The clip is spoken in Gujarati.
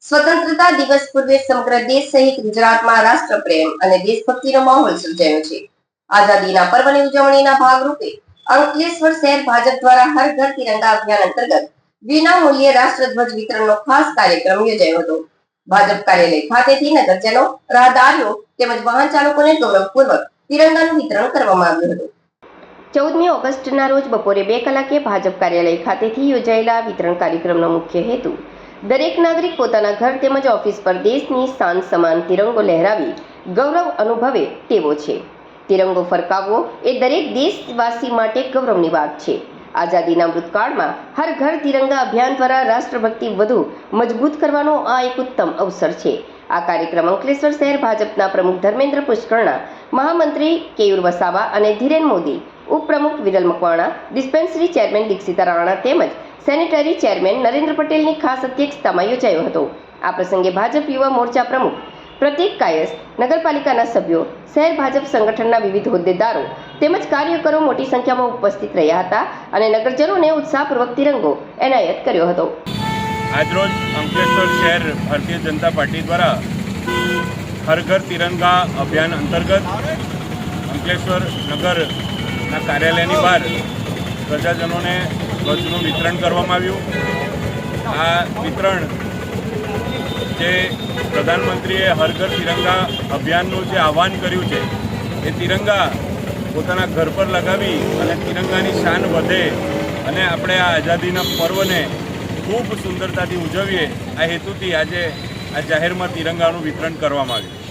સ્વતંત્રતા દિવસ પૂર્વે સમગ્ર દેશ સહિત ગુજરાતમાં રાષ્ટ્રપ્રેમ અને દેશભક્તિનો માહોલ સર્જાયો છે। આઝાદીના પર્વની ઉજવણીના ભાગરૂપે અંકલેશ્વર શહેર ભાજપ દ્વારા હર ઘર તિરંગા અભિયાન અંતર્ગત વિનામૂલ્યે રાષ્ટ્રધ્વજ વિતરણનો ખાસ કાર્યક્રમ યોજાયો હતો। ભાજપ કાર્યાલય ખાતેથી નગરજનો, રાહદારીઓ તેમજ વાહન ચાલકોને ગૌરવપૂર્વક તિરંગાનું વિતરણ કરવામાં આવ્યું હતું। 14મી ઓગસ્ટના રોજ બપોરે 2 કલાકે ભાજપ કાર્યાલય ખાતેથી યોજાયેલા વિતરણ કાર્યક્રમનો મુખ્ય હેતુ દરેક નાગરિક પોતાના ઘર તેમજ ઓફિસ પર દેશની શાન સમાન તિરંગો લહેરાવી ગૌરવ અનુભવે તેવો છે। તિરંગો ફરકાવવો એ દરેક દેશવાસી માટે ગૌરવની વાત છે। આઝાદીના મૃતકાળમાં હર ઘર તિરંગા અભિયાન દ્વારા રાષ્ટ્રભક્તિ વધુ મજબૂત કરવાનો આ એક ઉત્તમ અવસર છે। આ કાર્યક્રમ અંકલેશ્વર શહેર ભાજપના પ્રમુખ ધર્મેન્દ્ર પુષ્કરણા, મહામંત્રી કેયુર વસાવા અને ધીરેન મોદી, ઉપપ્રમુખ વિરલ મકવાણા, ડિસ્પેન્સરી ચેરમેન દીક્ષિતા રાણા તેમજ સેનેટરી ચેરમેન નરેન્દ્ર પટેલની ખાસ અધ્યક્ષતામાં યોજાયો હતો। આ પ્રસંગે ભાજપ યુવા મોરચા પ્રમુખ પ્રતિક કાયસ, નગરપાલિકાના સભ્યો, શહેર ભાજપ સંગઠનના વિવિધ હોદ્દેદારો તેમજ કાર્યકરો મોટી સંખ્યામાં ઉપસ્થિત રહ્યા હતા અને નગરજનોને ઉત્સાહપૂર્વક તિરંગો એનાયત કર્યો હતો। આજરોજ અંકલેશ્વર શહેર ભારતીય જનતા પાર્ટી દ્વારા હર ઘર તિરંગા અભિયાન અંતર્ગત અંકલેશ્વર નગરના કાર્યાલયની બહાર પ્રજાજનોને ધ્વજનું વિતરણ કરવામાં આવ્યું। આ વિતરણ જે પ્રધાનમંત્રીએ હર ઘર તિરંગા અભિયાનનું જે આહ્વાન કર્યું છે એ તિરંગા પોતાના ઘર પર લગાવી અને તિરંગાની શાન વધે અને આપણે આ આઝાદીના પર્વને ખૂબ સુંદરતાથી ઉજવીએ, આ હેતુથી આજે આ જાહેરમાં તિરંગાનું વિતરણ કરવામાં આવ્યું।